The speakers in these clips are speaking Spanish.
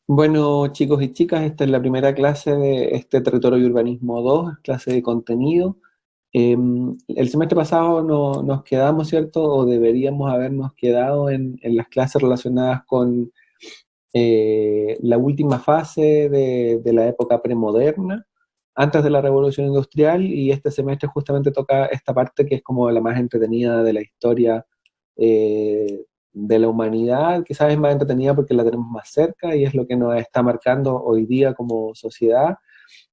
Bueno, chicos y chicas, esta es la primera clase de este Territorio y Urbanismo 2, clase de contenido. El semestre pasado nos quedamos, ¿cierto? O deberíamos habernos quedado en las clases relacionadas con la última fase de la época premoderna, antes de la Revolución Industrial, y este semestre justamente toca esta parte que es como la más entretenida de la historia de la humanidad. Quizás es más entretenida porque la tenemos más cerca y es lo que nos está marcando hoy día como sociedad,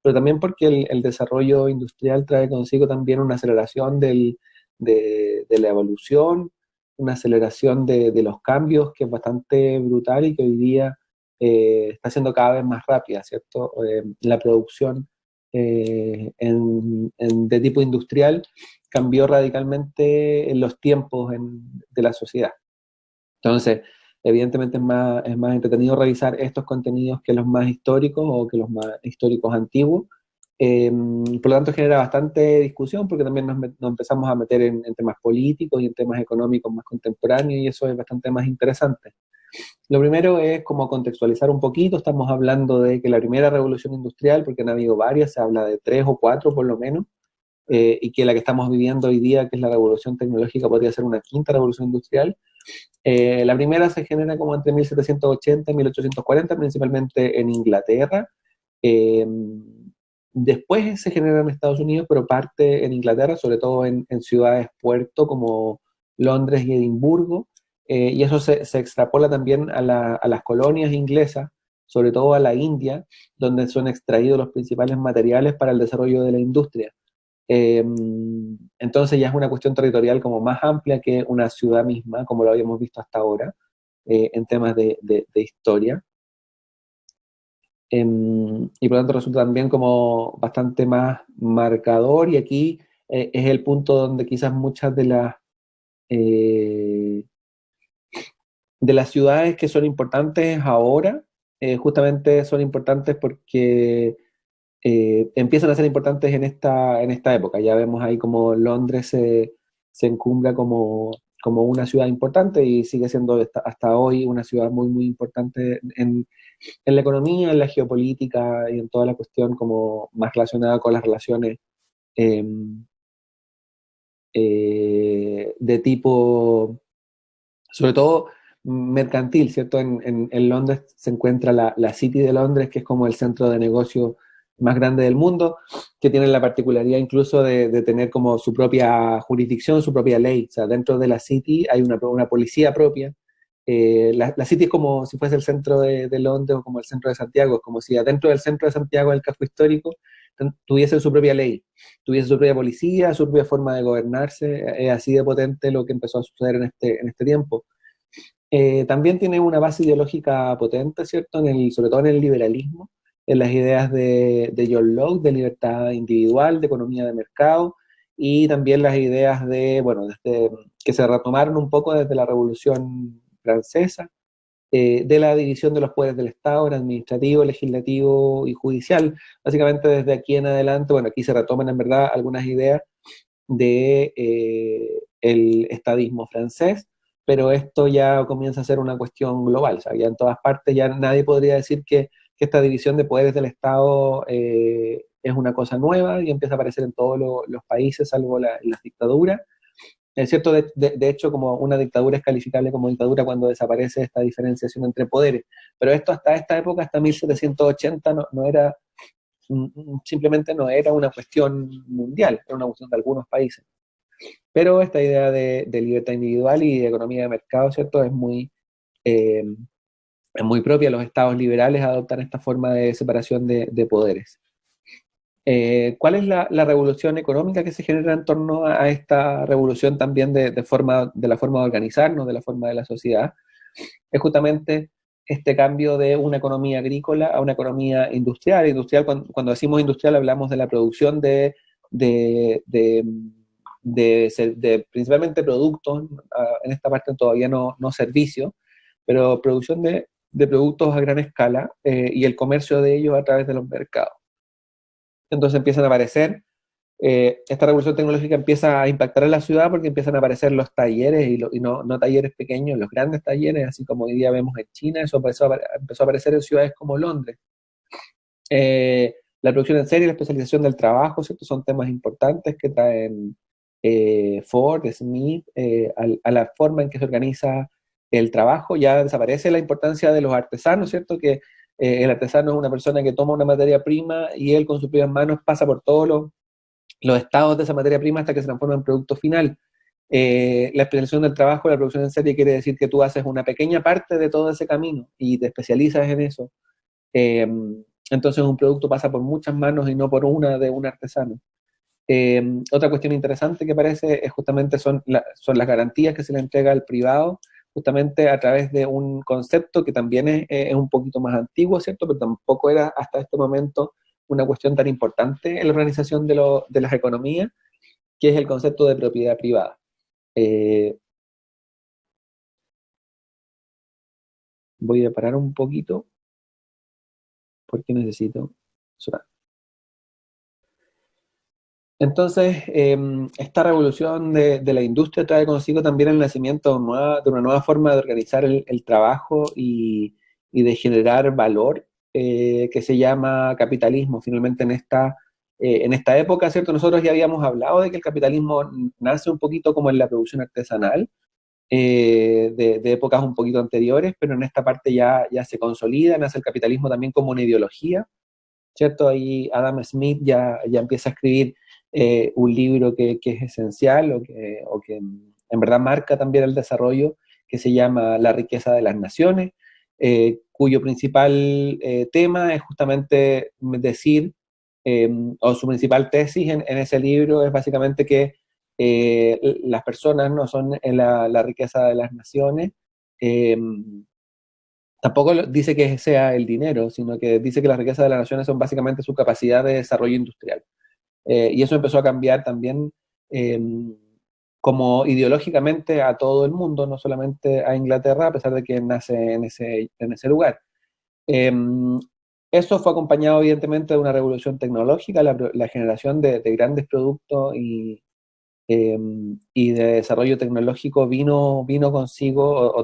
pero también porque el desarrollo industrial trae consigo también una aceleración de la evolución, una aceleración de los cambios que es bastante brutal y que hoy día está siendo cada vez más rápida, ¿cierto? La producción de tipo industrial cambió radicalmente en los tiempos de la sociedad. Entonces, evidentemente es más entretenido revisar estos contenidos que los más históricos o que los más históricos antiguos. Por lo tanto, genera bastante discusión porque también nos empezamos a meter en temas políticos y en temas económicos más contemporáneos y eso es bastante más interesante. Lo primero es como contextualizar un poquito, estamos hablando de que la primera revolución industrial, porque han habido varias, se habla de tres o cuatro por lo menos, y que la que estamos viviendo hoy día, que es la revolución tecnológica, podría ser una quinta revolución industrial. La primera se genera como entre 1780 y 1840, principalmente en Inglaterra. Eh, Después se genera en Estados Unidos, pero parte en Inglaterra, sobre todo en ciudades puerto como Londres y Edimburgo. Y eso se extrapola también a las colonias inglesas, sobre todo a la India, donde son extraídos los principales materiales para el desarrollo de la industria. Eh, entonces ya es una cuestión territorial como más amplia que una ciudad misma, como lo habíamos visto hasta ahora, en temas de historia. Y por lo tanto resulta también como bastante más marcador y aquí es el punto donde quizás muchas eh, de las ciudades que son importantes ahora, justamente son importantes porque empiezan a ser importantes en esta época. Ya vemos ahí como Londres se encumbra como una ciudad importante y sigue siendo hasta hoy una ciudad muy, muy importante en la economía, en la geopolítica y en toda la cuestión como más relacionada con las relaciones eh, de tipo, sobre todo mercantil, ¿cierto? En Londres se encuentra la City de Londres, que es como el centro de negocio más grande del mundo, que tiene la particularidad incluso de tener como su propia jurisdicción, su propia ley. O sea, dentro de la City hay una policía propia. La City es como si fuese el centro de Londres o como el centro de Santiago, es como si adentro del centro de Santiago, el casco histórico, tuviese su propia ley, tuviese su propia policía, su propia forma de gobernarse. Es así de potente lo que empezó a suceder en este tiempo. También tiene una base ideológica potente, ¿cierto? Sobre todo en el liberalismo, en las ideas de John Locke, de libertad individual, de economía de mercado, y también las ideas bueno, que se retomaron un poco desde la Revolución Francesa, de la división de los poderes del Estado, el administrativo, legislativo y judicial. Básicamente desde aquí en adelante, bueno, aquí se retoman en verdad algunas ideas de el estadismo francés, pero esto ya comienza a ser una cuestión global, o sea, ya en todas partes ya nadie podría decir que esta división de poderes del Estado es una cosa nueva y empieza a aparecer en todos los países, salvo las dictaduras. Es cierto, de hecho, como una dictadura es calificable como dictadura cuando desaparece esta diferenciación entre poderes, pero esto hasta esta época, hasta 1780, no era, simplemente no era una cuestión mundial, era una cuestión de algunos países. Pero esta idea de libertad individual y de economía de mercado, ¿cierto? Eh, es muy propia. Los estados liberales adoptan esta forma de separación de poderes. ¿Cuál es la revolución económica que se genera en torno a esta revolución también de la forma de organizarnos, de la forma de la sociedad? Es justamente este cambio de una economía agrícola a una economía industrial. Industrial, cuando decimos industrial hablamos de la producción de, de, de principalmente productos, en esta parte todavía no servicios, pero producción de productos a gran escala y el comercio de ellos a través de los mercados. Entonces empiezan a aparecer esta revolución tecnológica empieza a impactar en la ciudad porque empiezan a aparecer los talleres y no talleres pequeños, los grandes talleres, así como hoy día vemos en China. Eso empezó a aparecer en ciudades como Londres. La producción en serie y la especialización del trabajo, ¿cierto? Son temas importantes que traen Ford, Smith, a la forma en que se organiza el trabajo. Ya desaparece la importancia de los artesanos, ¿cierto? Que el artesano es una persona que toma una materia prima y él con sus propias manos pasa por todos los estados de esa materia prima hasta que se transforma en producto final. La especialización del trabajo, la producción en serie, quiere decir que tú haces una pequeña parte de todo ese camino y te especializas en eso. Eh, entonces un producto pasa por muchas manos y no por una de un artesano. Otra cuestión interesante que parece es justamente son las garantías que se le entrega al privado, justamente a través de un concepto que también es un poquito más antiguo, ¿cierto? Pero tampoco era hasta este momento una cuestión tan importante en la organización de las economías, que es el concepto de propiedad privada. Eh, Voy a parar un poquito porque necesito... Entonces, esta revolución de la industria trae consigo también el nacimiento de una nueva forma de organizar el trabajo y de generar valor, que se llama capitalismo. Finalmente, en esta época, ¿cierto? Nosotros ya habíamos hablado de que el capitalismo nace un poquito como en la producción artesanal, de épocas un poquito anteriores, pero en esta parte ya se consolida, nace el capitalismo también como una ideología, ¿cierto? Ahí Adam Smith ya empieza a escribir un libro que es esencial o que en verdad marca también el desarrollo, que se llama La riqueza de las naciones, cuyo principal tema es justamente decir, o su principal tesis en ese libro es básicamente que las personas no son la riqueza de las naciones. eh, Tampoco dice que sea el dinero, sino que dice que las riquezas de las naciones son básicamente su capacidad de desarrollo industrial. Y eso empezó a cambiar también eh, como ideológicamente a todo el mundo, no solamente a Inglaterra, a pesar de que nace en ese lugar. Eh, Eso fue acompañado evidentemente de una revolución tecnológica, la generación de grandes productos eh, y de desarrollo tecnológico vino consigo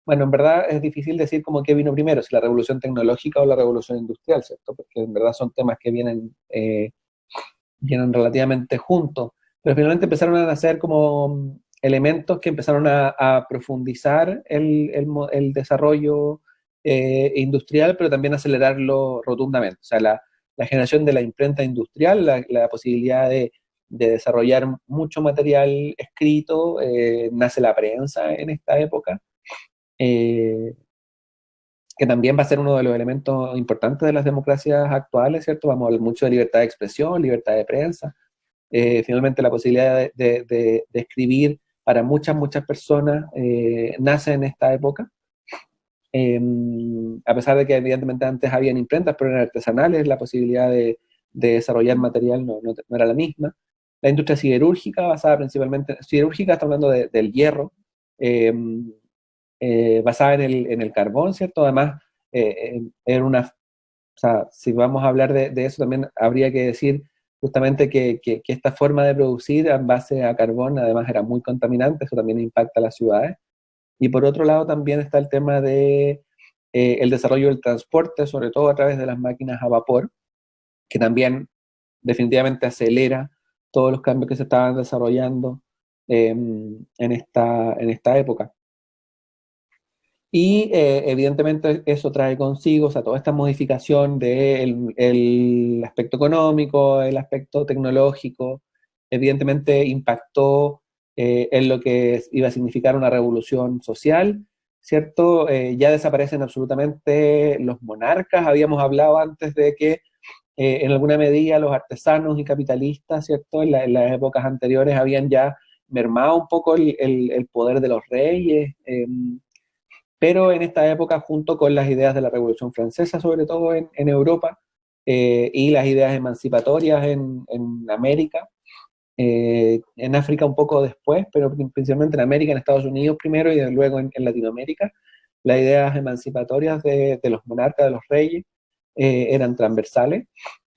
bueno, en verdad es difícil decir como qué vino primero, si la revolución tecnológica o la revolución industrial, ¿cierto? Porque en verdad son temas que vienen relativamente juntos, pero finalmente empezaron a nacer como elementos que empezaron a profundizar el desarrollo industrial, pero también acelerarlo rotundamente. O sea, la generación de la imprenta industrial, la posibilidad de desarrollar mucho material escrito, nace la prensa en esta época, eh, que también va a ser uno de los elementos importantes de las democracias actuales, ¿cierto? Vamos a hablar mucho de libertad de expresión, libertad de prensa, finalmente la posibilidad de escribir para muchas personas nace en esta época. Eh, a pesar de que evidentemente antes habían imprentas, pero eran artesanales, la posibilidad de desarrollar material no era la misma. La industria siderúrgica, basada principalmente, siderúrgica, está hablando del hierro, eh, basada en el carbón, ¿cierto? Además, era una, o sea, si vamos a hablar de eso, también habría que decir justamente que esta forma de producir en base a carbón, además, era muy contaminante, eso también impacta a las ciudades. Y por otro lado, también está el tema de el desarrollo del transporte, sobre todo a través de las máquinas a vapor, que también definitivamente acelera todos los cambios que se estaban desarrollando en esta época. Y evidentemente eso trae consigo, o sea, toda esta modificación del el aspecto económico, el aspecto tecnológico, evidentemente impactó en lo que iba a significar una revolución social, ¿cierto? Ya desaparecen absolutamente los monarcas, habíamos hablado antes de que en alguna medida los artesanos y capitalistas, ¿cierto? En las épocas anteriores habían ya mermado un poco el poder de los reyes. Pero en esta época, junto con las ideas de la Revolución Francesa, sobre todo en Europa, y las ideas emancipatorias en América, en África un poco después, pero principalmente en América, en Estados Unidos primero y luego en Latinoamérica, las ideas emancipatorias de los monarcas, de los reyes, eran transversales.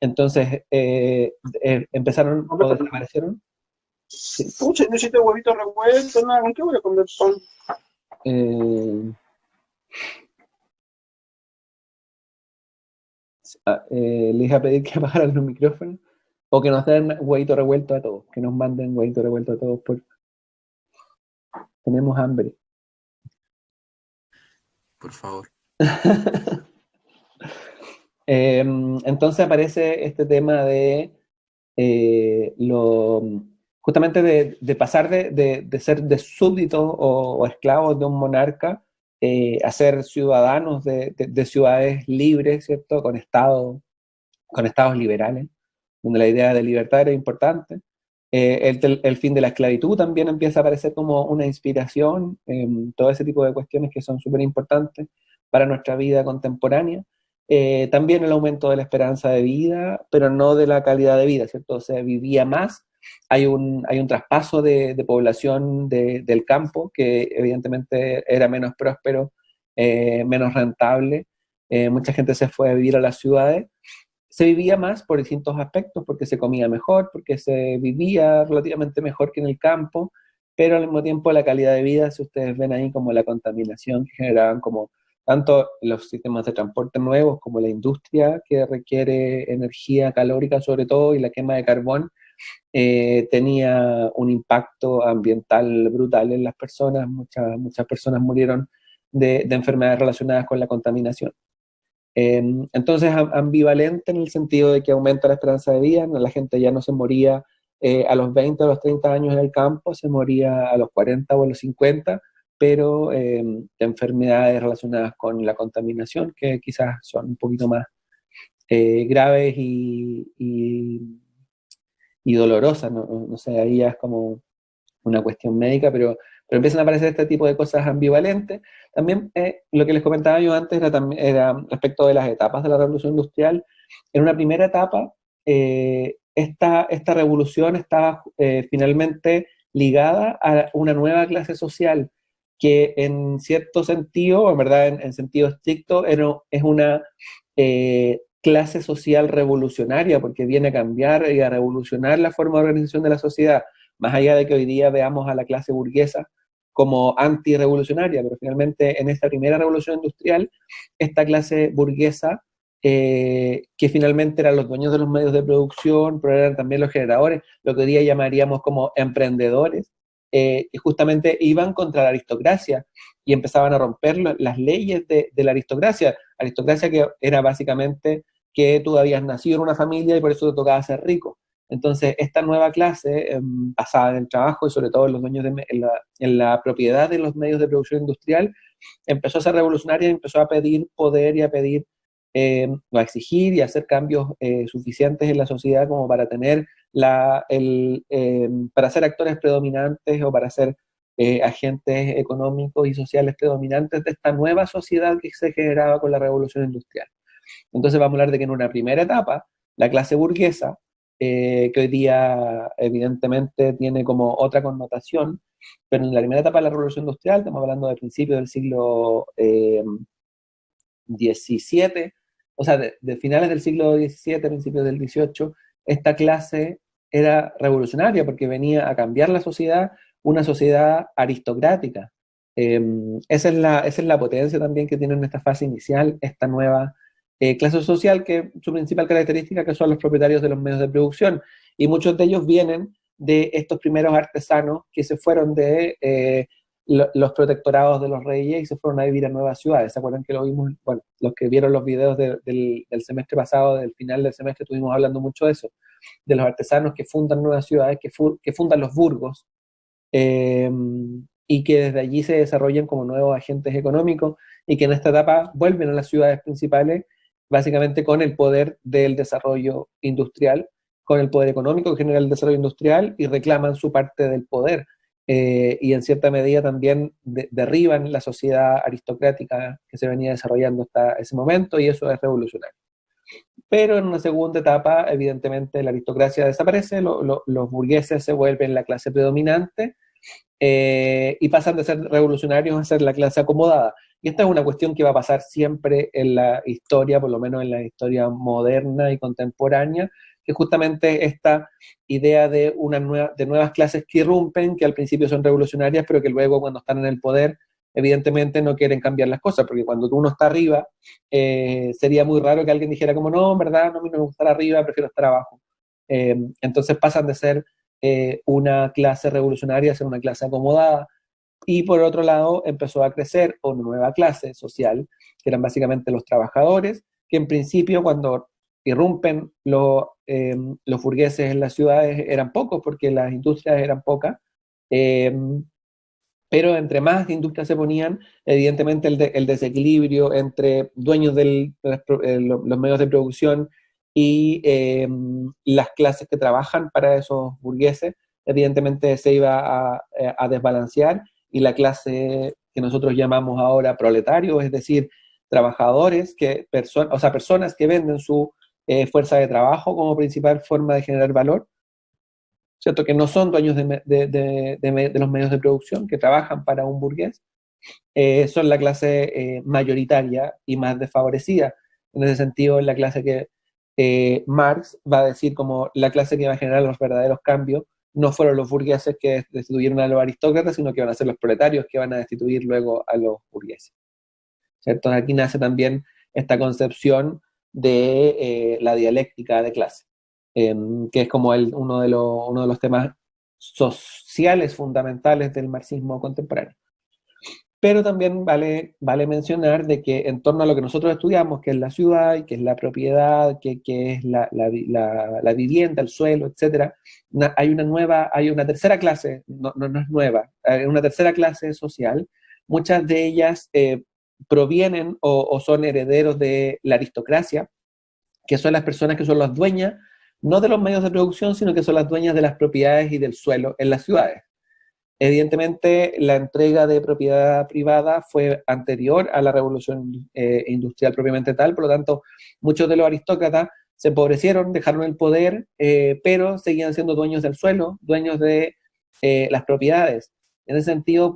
Entonces empezaron No, o pero, desaparecieron. Sí. pucha, necesito huevitos revueltos, nada, ¿con qué voy a comer pan? Eh, les iba a pedir que apagaran los micrófonos o que nos den huevito revuelto a todos, que nos manden huevito revuelto a todos, porque tenemos hambre. Por favor. Entonces aparece este tema de justamente de pasar de ser de súbditos o esclavos de un monarca a ser ciudadanos de ciudades libres, ¿cierto? Con estados liberales, donde la idea de libertad era importante. El fin de la esclavitud también empieza a aparecer como una inspiración, todo ese tipo de cuestiones que son súper importantes para nuestra vida contemporánea. También el aumento de la esperanza de vida, pero no de la calidad de vida, ¿cierto? Se vivía más, hay un traspaso de población del campo que evidentemente era menos próspero, menos rentable, mucha gente se fue a vivir a las ciudades, se vivía más por distintos aspectos, porque se comía mejor, porque se vivía relativamente mejor que en el campo, pero al mismo tiempo la calidad de vida, si ustedes ven ahí como la contaminación que generaban como tanto los sistemas de transporte nuevos como la industria que requiere energía calórica sobre todo y la quema de carbón, tenía un impacto ambiental brutal en las personas, muchas personas murieron de enfermedades relacionadas con la contaminación. Entonces, ambivalente en el sentido de que aumenta la esperanza de vida, la gente ya no se moría a los 20 o a los 30 años en el campo, se moría a los 40 o a los 50, pero de enfermedades relacionadas con la contaminación, que quizás son un poquito más graves y dolorosas, no sé, ahí ya es como una cuestión médica, pero empiezan a aparecer este tipo de cosas ambivalentes. También lo que les comentaba yo antes era respecto de las etapas de la revolución industrial. En una primera etapa, esta revolución estaba finalmente ligada a una nueva clase social que en cierto sentido, en verdad en sentido estricto, es una clase social revolucionaria porque viene a cambiar y a revolucionar la forma de organización de la sociedad, más allá de que hoy día veamos a la clase burguesa como antirrevolucionaria, pero finalmente en esta primera revolución industrial, esta clase burguesa, que finalmente eran los dueños de los medios de producción, pero eran también los generadores, lo que hoy día llamaríamos como emprendedores, que justamente iban contra la aristocracia y empezaban a romper las leyes de la aristocracia que era básicamente que tú habías nacido en una familia y por eso te tocaba ser rico. Entonces, esta nueva clase, basada en el trabajo y sobre todo en los dueños en la propiedad de los medios de producción industrial, empezó a ser revolucionaria y empezó a pedir poder y a pedir, o a exigir y a hacer cambios suficientes en la sociedad como para tener para ser actores predominantes o para ser agentes económicos y sociales predominantes de esta nueva sociedad que se generaba con la revolución industrial. Entonces vamos a hablar de que en una primera etapa, la clase burguesa, que hoy día evidentemente tiene como otra connotación, pero en la primera etapa de la revolución industrial, estamos hablando de principios del siglo XVII, o sea, de finales del siglo XVII, principios del XVIII, esta clase era revolucionaria porque venía a cambiar la sociedad, una sociedad aristocrática. Esa es la potencia también que tiene en esta fase inicial esta nueva clase social, que su principal característica que son los propietarios de los medios de producción, y muchos de ellos vienen de estos primeros artesanos que se fueron de los protectorados de los reyes y se fueron a vivir a nuevas ciudades. ¿Se acuerdan que lo vimos? Bueno, los que vieron los videos del semestre pasado, del final del semestre, estuvimos hablando mucho de eso, de los artesanos que fundan nuevas ciudades, que fundan los burgos, eh, y que desde allí se desarrollan como nuevos agentes económicos y que en esta etapa vuelven a las ciudades principales básicamente con el poder del desarrollo industrial, con el poder económico que genera el desarrollo industrial y reclaman su parte del poder. Y en cierta medida también derriban la sociedad aristocrática que se venía desarrollando hasta ese momento y eso es revolucionario. Pero en una segunda etapa, evidentemente, la aristocracia desaparece, los burgueses se vuelven la clase predominante y pasan de ser revolucionarios a ser la clase acomodada. Y esta es una cuestión que va a pasar siempre en la historia, por lo menos en la historia moderna y contemporánea, que justamente esta idea de, de nuevas clases que irrumpen, que al principio son revolucionarias, pero que luego cuando están en el poder, evidentemente no quieren cambiar las cosas, porque cuando uno está arriba, sería muy raro que alguien dijera como, no, en verdad, no, a mí no me gusta estar arriba, prefiero estar abajo. Entonces pasan de ser una clase revolucionaria a ser una clase acomodada, y por otro lado empezó a crecer una nueva clase social, que eran básicamente los trabajadores, que en principio cuando irrumpen los burgueses en las ciudades eran pocos, porque las industrias eran pocas, eh, pero entre más industrias se ponían, evidentemente el desequilibrio entre dueños de los medios de producción y las clases que trabajan para esos burgueses, evidentemente se iba a desbalancear, y la clase que nosotros llamamos ahora proletarios, es decir, trabajadores, o sea, personas que venden su fuerza de trabajo como principal forma de generar valor, ¿cierto? Que no son dueños de los medios de producción, que trabajan para un burgués, son la clase mayoritaria y más desfavorecida. En ese sentido, es la clase que Marx va a decir como la clase que va a generar los verdaderos cambios no fueron los burgueses que destituyeron a los aristócratas, sino que van a ser los proletarios que van a destituir luego a los burgueses. ¿Cierto? Aquí nace también esta concepción de la dialéctica de clase, que es como uno de los temas sociales fundamentales del marxismo contemporáneo. Pero también vale mencionar de que en torno a lo que nosotros estudiamos, que es la ciudad, que es la propiedad, que es la vivienda, el suelo, etc., hay una tercera clase, no es nueva, hay una tercera clase social. Muchas de ellas provienen o son herederos de la aristocracia, que son las personas que son las dueñas, no de los medios de producción, sino que son las dueñas de las propiedades y del suelo en las ciudades. Evidentemente, la entrega de propiedad privada fue anterior a la revolución industrial propiamente tal, por lo tanto, muchos de los aristócratas se empobrecieron, dejaron el poder, pero seguían siendo dueños del suelo, dueños de las propiedades. En ese sentido,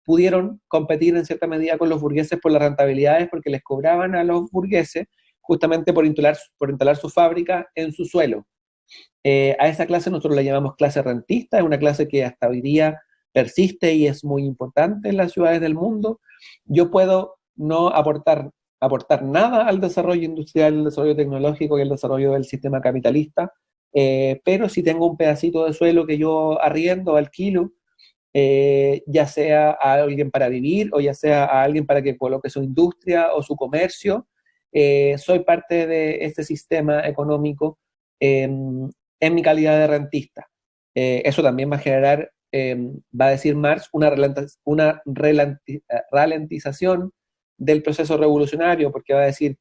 pudieron competir en cierta medida con los burgueses por las rentabilidades, porque les cobraban a los burgueses justamente por instalar su fábrica en su suelo. A esa clase nosotros la llamamos clase rentista, es una clase que hasta hoy día persiste y es muy importante en las ciudades del mundo. Yo puedo no aportar nada al desarrollo industrial, al desarrollo tecnológico y al desarrollo del sistema capitalista, pero si tengo un pedacito de suelo que yo arriendo, alquilo, ya sea a alguien para vivir o ya sea a alguien para que coloque su industria o su comercio, soy parte de este sistema económico en mi calidad de rentista. Eso también va a generar, va a decir Marx, una ralentización del proceso revolucionario, porque va a decir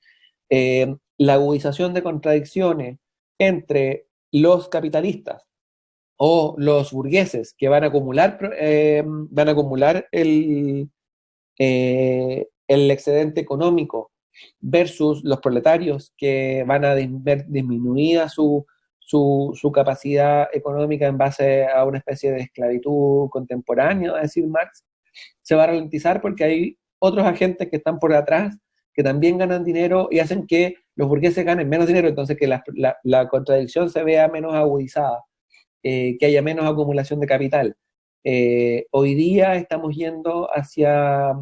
la agudización de contradicciones entre los capitalistas o los burgueses que van a acumular el excedente económico versus los proletarios que van a ver disminuida su capacidad económica en base a una especie de esclavitud contemporánea, va a decir Marx, se va a ralentizar porque hay otros agentes que están por atrás que también ganan dinero y hacen que los burgueses ganen menos dinero, entonces que la contradicción se vea menos agudizada, que haya menos acumulación de capital. Hoy día estamos yendo hacia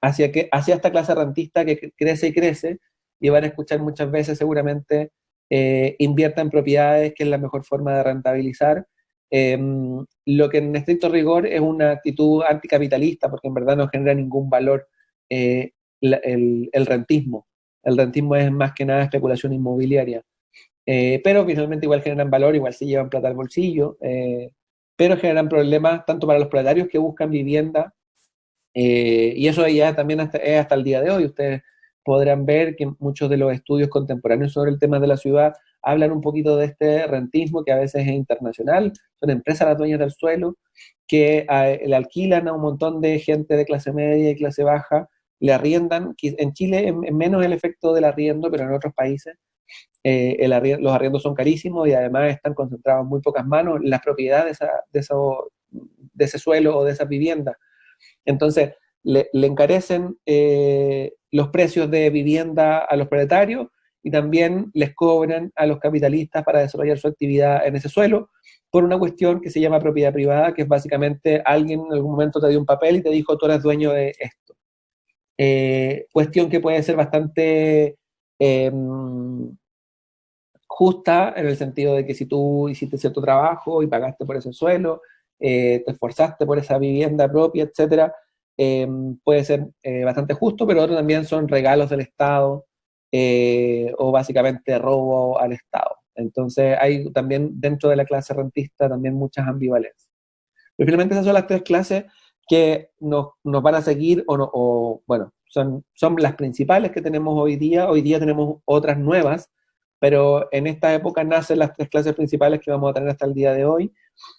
esta clase rentista que crece y crece, y van a escuchar muchas veces seguramente invierta en propiedades, que es la mejor forma de rentabilizar, lo que en estricto rigor es una actitud anticapitalista, porque en verdad no genera ningún valor el rentismo. El rentismo es más que nada especulación inmobiliaria. Pero finalmente igual generan valor, igual se llevan plata al bolsillo, pero generan problemas tanto para los proletarios que buscan vivienda, y eso ya también es hasta el día de hoy. Ustedes podrán ver que muchos de los estudios contemporáneos sobre el tema de la ciudad hablan un poquito de este rentismo que a veces es internacional, son empresas las dueñas del suelo que le alquilan a un montón de gente de clase media y clase baja, le arriendan. En Chile es menos el efecto del arriendo, pero en otros países los arriendos son carísimos y además están concentrados en muy pocas manos las propiedades de ese suelo o de esa vivienda. Entonces, le encarecen los precios de vivienda a los proletarios y también les cobran a los capitalistas para desarrollar su actividad en ese suelo por una cuestión que se llama propiedad privada, que es básicamente alguien en algún momento te dio un papel y te dijo tú eres dueño de esto. Cuestión que puede ser bastante eh, justa en el sentido de que si tú hiciste cierto trabajo y pagaste por ese suelo, te esforzaste por esa vivienda propia, etcétera, puede ser bastante justo, pero otros también son regalos del Estado o básicamente robo al Estado. Entonces hay también dentro de la clase rentista también muchas ambivalencias. Pero finalmente esas son las tres clases que nos van a seguir bueno, son las principales que tenemos hoy día. Hoy día tenemos otras nuevas, pero en esta época nacen las tres clases principales que vamos a tener hasta el día de hoy.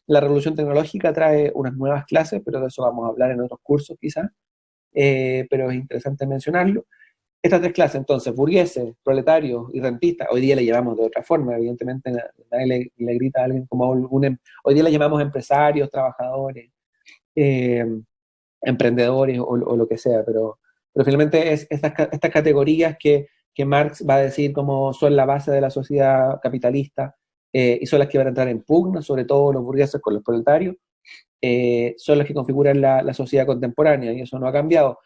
La revolución tecnológica trae unas nuevas clases, pero de eso vamos a hablar en otros cursos quizás, pero es interesante mencionarlo. Estas tres clases, entonces, burgueses, proletarios y rentistas, hoy día le llamamos de otra forma, evidentemente nadie le grita a alguien como hoy día le llamamos empresarios, trabajadores, eh, emprendedores o lo que sea, pero finalmente es estas categorías que Marx va a decir como son la base de la sociedad capitalista y son las que van a entrar en pugna, sobre todo los burgueses con los proletarios, son las que configuran la sociedad contemporánea y eso no ha cambiado.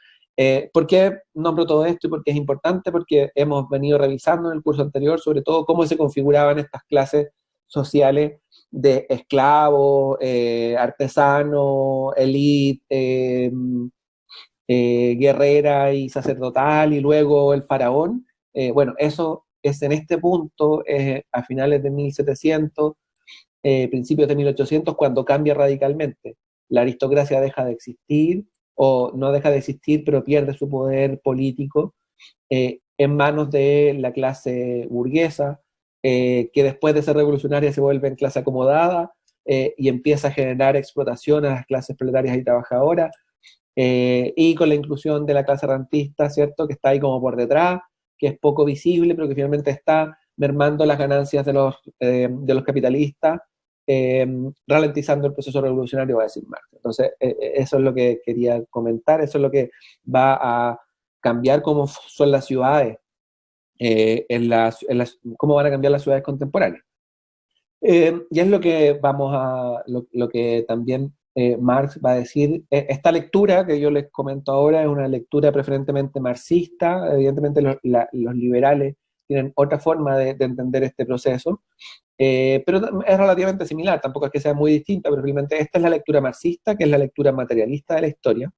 ¿Por qué nombro todo esto y por qué es importante? Porque hemos venido revisando en el curso anterior sobre todo cómo se configuraban estas clases sociales de esclavos, artesanos, elite, guerrera y sacerdotal y luego el faraón. Bueno, eso es en este punto, a finales de 1700, principios de 1800, cuando cambia radicalmente. La aristocracia deja de existir, o no deja de existir, pero pierde su poder político en manos de la clase burguesa, que después de ser revolucionaria se vuelve en clase acomodada y empieza a generar explotación a las clases proletarias y trabajadoras, y con la inclusión de la clase rentista, ¿cierto? Que está ahí como por detrás, que es poco visible, pero que finalmente está mermando las ganancias de los capitalistas, eh, ralentizando el proceso revolucionario, va a decir Marx. Entonces, eso es lo que quería comentar, eso es lo que va a cambiar cómo son las ciudades, cómo van a cambiar las ciudades contemporáneas. Y es lo que lo que también Marx va a decir. Esta lectura que yo les comento ahora es una lectura preferentemente marxista. Evidentemente los liberales tienen otra forma de entender este proceso, pero es relativamente similar, tampoco es que sea muy distinta, pero realmente esta es la lectura marxista, que es la lectura materialista de la historia.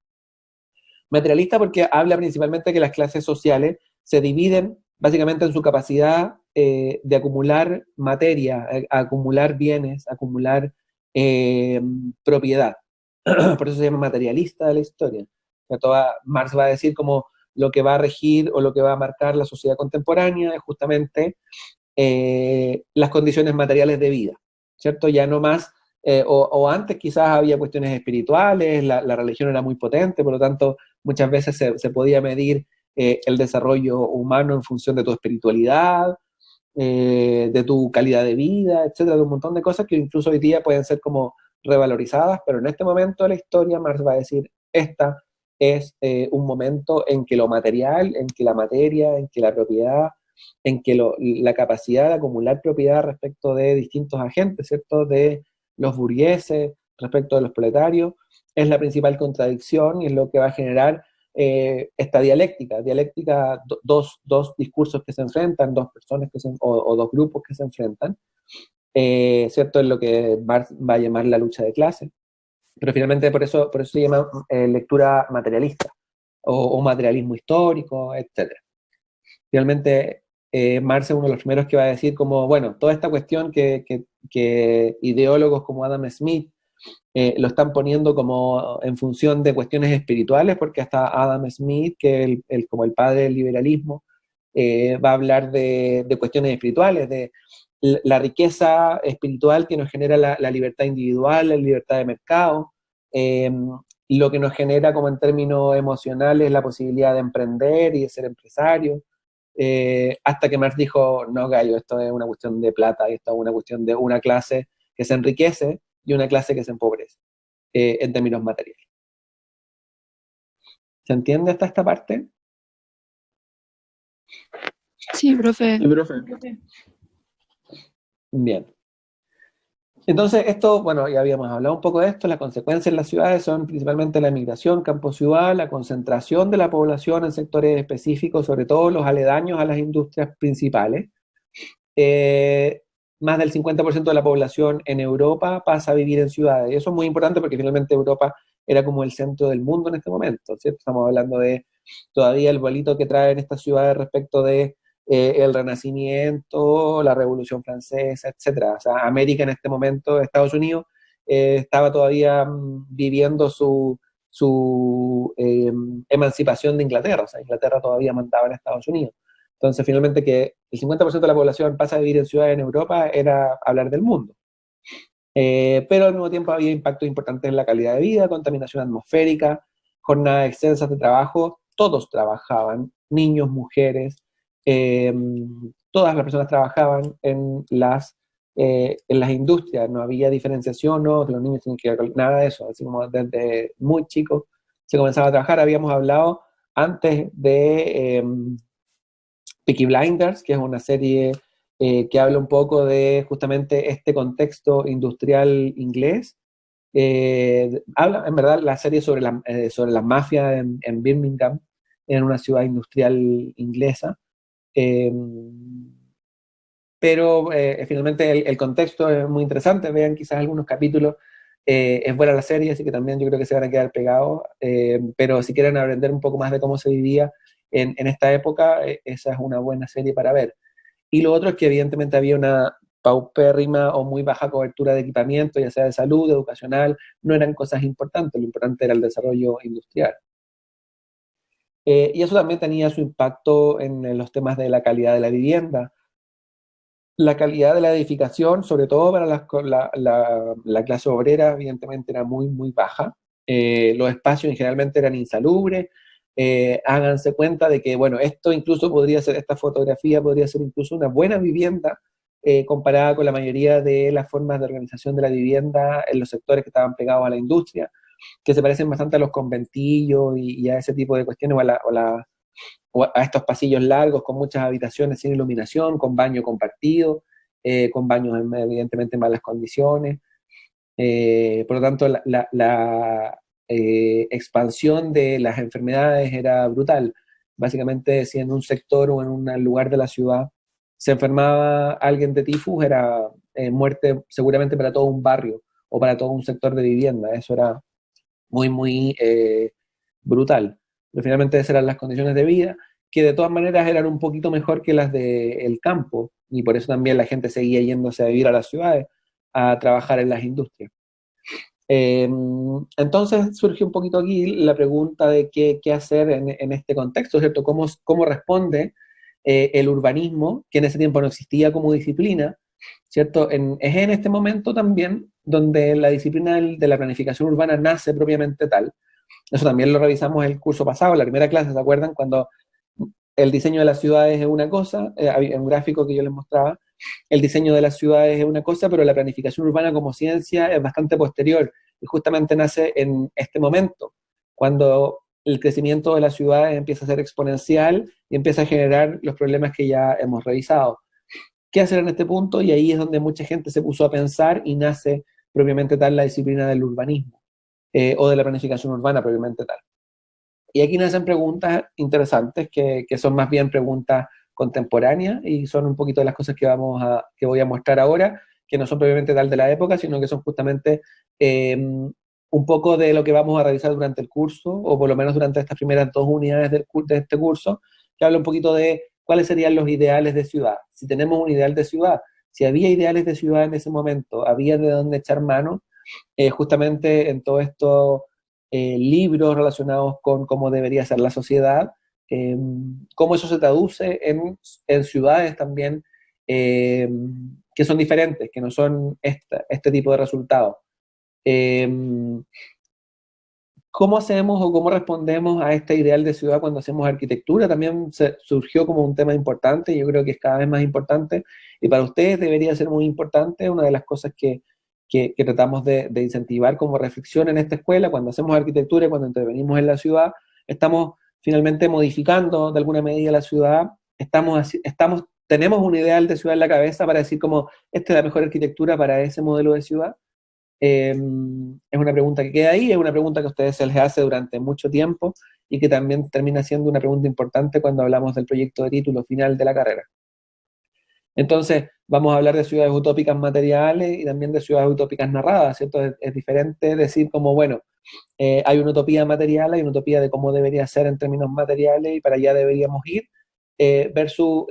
Materialista porque habla principalmente que las clases sociales se dividen básicamente en su capacidad de acumular materia, acumular bienes, acumular propiedad. Por eso se llama materialista de la historia. Marx va a decir como lo que va a regir o lo que va a marcar la sociedad contemporánea es justamente las condiciones materiales de vida, ¿cierto? Ya no más, o antes quizás había cuestiones espirituales, la religión era muy potente, por lo tanto muchas veces se podía medir el desarrollo humano en función de tu espiritualidad, de tu calidad de vida, etcétera, de un montón de cosas que incluso hoy día pueden ser como revalorizadas, pero en este momento de la historia Marx va a decir, esta es un momento en que lo material, en que la materia, en que la propiedad, en que la capacidad de acumular propiedad respecto de distintos agentes, ¿cierto? De los burgueses, respecto de los proletarios, es la principal contradicción y es lo que va a generar esta dialéctica, dos discursos que se enfrentan, dos personas o dos grupos que se enfrentan, ¿cierto? Es lo que Marx va a llamar la lucha de clases, pero finalmente por eso se llama lectura materialista o materialismo histórico, etcétera. Finalmente, Marx es uno de los primeros que va a decir como, bueno, toda esta cuestión que ideólogos como Adam Smith lo están poniendo como en función de cuestiones espirituales, porque hasta Adam Smith, que es como el padre del liberalismo, va a hablar de cuestiones espirituales, de la riqueza espiritual que nos genera la libertad individual, la libertad de mercado, eh, lo que nos genera como en términos emocionales la posibilidad de emprender y de ser empresario, hasta que Marx dijo, no, gallo, esto es una cuestión de plata, esto es una cuestión de una clase que se enriquece y una clase que se empobrece en términos materiales. ¿Se entiende hasta esta parte? Sí, profe. Sí, profe. Bien. Entonces, esto, bueno, ya habíamos hablado un poco de esto, las consecuencias en las ciudades son principalmente la migración campo-ciudad, la concentración de la población en sectores específicos, sobre todo los aledaños a las industrias principales. Más del 50% de la población en Europa pasa a vivir en ciudades. Y eso es muy importante porque finalmente Europa era como el centro del mundo en este momento, ¿cierto? Estamos hablando de todavía el vuelito que traen estas ciudades respecto de el Renacimiento, la Revolución Francesa, etcétera. O sea, América en este momento, Estados Unidos, estaba todavía viviendo su emancipación de Inglaterra. O sea, Inglaterra todavía mandaba en Estados Unidos. Entonces, finalmente, que el 50% de la población pasa a vivir en ciudades en Europa era hablar del mundo. Pero al mismo tiempo había impactos importantes en la calidad de vida, contaminación atmosférica, jornadas extensas de trabajo. Todos trabajaban, niños, mujeres, eh, todas las personas trabajaban en las industrias. No había diferenciación, no, que los niños tienen que ir, nada de eso. Así como desde muy chicos se comenzaba a trabajar. Habíamos hablado antes de Peaky Blinders, que es una serie que habla un poco de justamente este contexto industrial inglés. Habla, en verdad, la serie sobre las mafias en Birmingham, en una ciudad industrial inglesa. Eh, pero finalmente el contexto es muy interesante. Vean quizás algunos capítulos. Es buena la serie, así que también yo creo que se van a quedar pegados. Pero si quieren aprender un poco más de cómo se vivía en esta época, esa es una buena serie para ver. Y lo otro es que evidentemente había una paupérrima o muy baja cobertura de equipamiento, ya sea de salud, educacional, no eran cosas importantes, lo importante era el desarrollo industrial. Y eso también tenía su impacto en los temas de la calidad de la vivienda, la calidad de la edificación, sobre todo para la clase obrera, evidentemente era muy, muy baja. Los espacios generalmente eran insalubres. Háganse cuenta de que, bueno, esto incluso podría ser, esta fotografía podría ser incluso una buena vivienda comparada con la mayoría de las formas de organización de la vivienda en los sectores que estaban pegados a la industria, que se parecen bastante a los conventillos y a ese tipo de cuestiones, o a estos pasillos largos con muchas habitaciones sin iluminación, con baño compartido, con baños evidentemente en malas condiciones. Por lo tanto, la expansión de las enfermedades era brutal. Básicamente, si en un sector o en un lugar de la ciudad se enfermaba alguien de tifus, era muerte seguramente para todo un barrio o para todo un sector de vivienda. Eso era muy, muy brutal. Pero finalmente esas eran las condiciones de vida, que de todas maneras eran un poquito mejor que las del campo, y por eso también la gente seguía yéndose a vivir a las ciudades, a trabajar en las industrias. Entonces surge un poquito aquí la pregunta de qué hacer en este contexto, ¿cierto? ¿Cómo responde el urbanismo, que en ese tiempo no existía como disciplina, ¿cierto? Es en este momento también donde la disciplina de la planificación urbana nace propiamente tal. Eso también lo revisamos el curso pasado, en la primera clase, ¿se acuerdan? Cuando el diseño de las ciudades es una cosa, había un gráfico que yo les mostraba, el diseño de las ciudades es una cosa, pero la planificación urbana como ciencia es bastante posterior y justamente nace en este momento, cuando el crecimiento de las ciudades empieza a ser exponencial y empieza a generar los problemas que ya hemos revisado. ¿Qué hacer en este punto? Y ahí es donde mucha gente se puso a pensar y nace propiamente tal la disciplina del urbanismo o de la planificación urbana propiamente tal. Y aquí nacen preguntas interesantes que son más bien preguntas contemporáneas y son un poquito de las cosas que voy a mostrar ahora, que no son propiamente tal de la época, sino que son justamente un poco de lo que vamos a realizar durante el curso, o por lo menos durante estas primeras 2 unidades de este curso, que habla un poquito de cuáles serían los ideales de ciudad. Si tenemos un ideal de ciudad, si había ideales de ciudad en ese momento, había de dónde echar mano, justamente en todo esto libros relacionados con cómo debería ser la sociedad, cómo eso se traduce en ciudades también que son diferentes, que no son este tipo de resultados. ¿Cómo hacemos o cómo respondemos a este ideal de ciudad cuando hacemos arquitectura? También surgió como un tema importante, y yo creo que es cada vez más importante, y para ustedes debería ser muy importante. Una de las cosas que tratamos de incentivar como reflexión en esta escuela, cuando hacemos arquitectura y cuando intervenimos en la ciudad, estamos finalmente modificando de alguna medida la ciudad, tenemos un ideal de ciudad en la cabeza para decir como, esta es la mejor arquitectura para ese modelo de ciudad. Es una pregunta que queda ahí, es una pregunta que a ustedes se les hace durante mucho tiempo y que también termina siendo una pregunta importante cuando hablamos del proyecto de título final de la carrera. Entonces, vamos a hablar de ciudades utópicas materiales y también de ciudades utópicas narradas, ¿cierto? Es diferente decir como, bueno, hay una utopía material, hay una utopía de cómo debería ser en términos materiales y para allá deberíamos ir, versus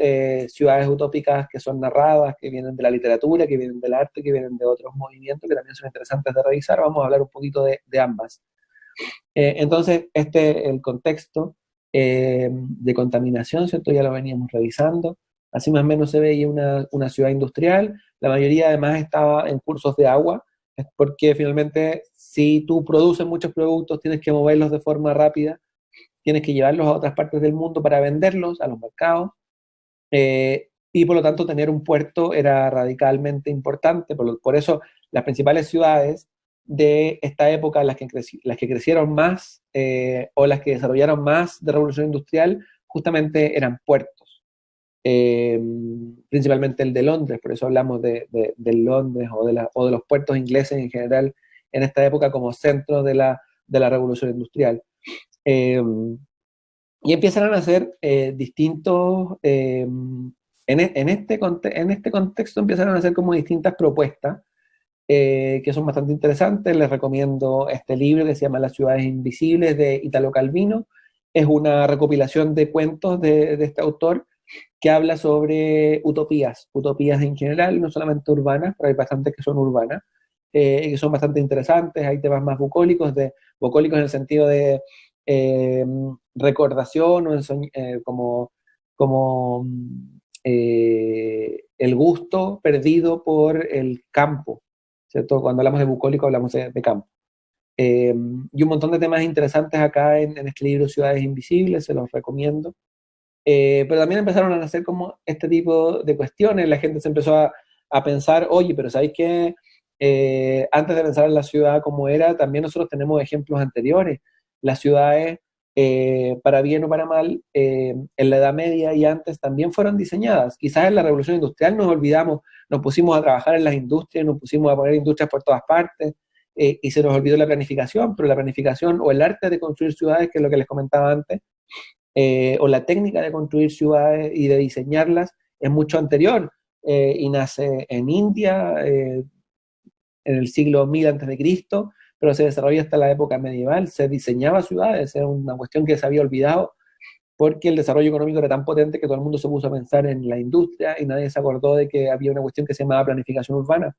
ciudades utópicas que son narradas, que vienen de la literatura, que vienen del arte, que vienen de otros movimientos que también son interesantes de revisar. Vamos a hablar un poquito de ambas. Entonces, el contexto de contaminación, ¿cierto? Ya lo veníamos revisando. Así más o menos se veía una ciudad industrial. La mayoría además estaba en cursos de agua, porque finalmente si tú produces muchos productos, tienes que moverlos de forma rápida, tienes que llevarlos a otras partes del mundo para venderlos a los mercados, y por lo tanto tener un puerto era radicalmente importante. Por eso las principales ciudades de esta época, las que crecieron más o las que desarrollaron más de revolución industrial, justamente eran puertos. Principalmente el de Londres, por eso hablamos de Londres o de los puertos ingleses en general en esta época como centro de la revolución industrial. Y empiezan a nacer distintos, en este contexto empiezan a nacer como distintas propuestas que son bastante interesantes. Les recomiendo este libro que se llama Las ciudades invisibles de Italo Calvino. Es una recopilación de cuentos de este autor que habla sobre utopías en general, no solamente urbanas, pero hay bastantes que son urbanas, y que son bastante interesantes. Hay temas más bucólicos en el sentido de recordación o como el gusto perdido por el campo, ¿cierto? Cuando hablamos de bucólico hablamos de campo. Y un montón de temas interesantes acá en este libro Ciudades Invisibles, se los recomiendo. Pero también empezaron a nacer como este tipo de cuestiones. La gente se empezó a pensar, oye, pero ¿sabéis qué? Antes de pensar en la ciudad como era, también nosotros tenemos ejemplos anteriores. Las ciudades, para bien o para mal, en la Edad Media y antes también fueron diseñadas. Quizás en la Revolución Industrial nos olvidamos, nos pusimos a trabajar en las industrias, nos pusimos a poner industrias por todas partes, y se nos olvidó la planificación, pero la planificación o el arte de construir ciudades, que es lo que les comentaba antes, o la técnica de construir ciudades y de diseñarlas es mucho anterior, y nace en India en el siglo 1000 a.C., pero se desarrolla hasta la época medieval. Se diseñaba ciudades, era una cuestión que se había olvidado porque el desarrollo económico era tan potente que todo el mundo se puso a pensar en la industria y nadie se acordó de que había una cuestión que se llamaba planificación urbana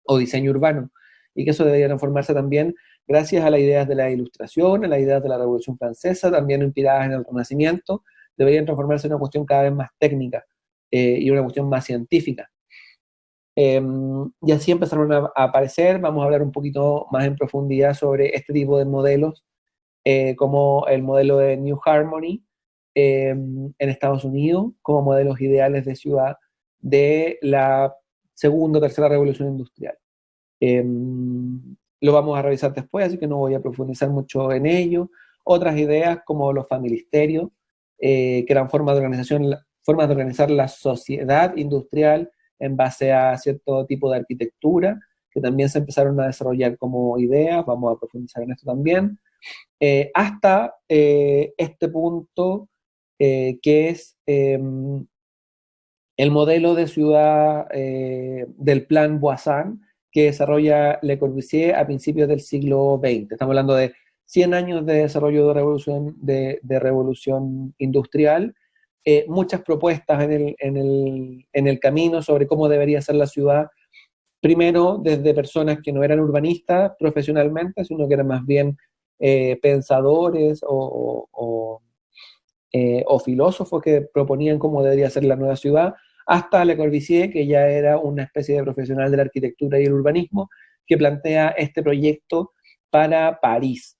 o diseño urbano, y que eso debería transformarse también gracias a las ideas de la Ilustración, a las ideas de la Revolución Francesa, también inspiradas en el Renacimiento. Deberían transformarse en una cuestión cada vez más técnica y una cuestión más científica. Y así empezaron a aparecer. Vamos a hablar un poquito más en profundidad sobre este tipo de modelos, como el modelo de New Harmony en Estados Unidos, como modelos ideales de ciudad de la segunda o tercera revolución industrial. Lo vamos a revisar después, así que no voy a profundizar mucho en ello. Otras ideas como los familisterios, que eran formas de organizar la sociedad industrial en base a cierto tipo de arquitectura, que también se empezaron a desarrollar como ideas. Vamos a profundizar en esto también. Hasta este punto, que es el modelo de ciudad del plan Boissin, que desarrolla Le Corbusier a principios del siglo XX. Estamos hablando de 100 años de desarrollo de revolución industrial, muchas propuestas en el camino sobre cómo debería ser la ciudad, primero desde personas que no eran urbanistas profesionalmente, sino que eran más bien pensadores o filósofos que proponían cómo debería ser la nueva ciudad, hasta Le Corbusier, que ya era una especie de profesional de la arquitectura y el urbanismo, que plantea este proyecto para París.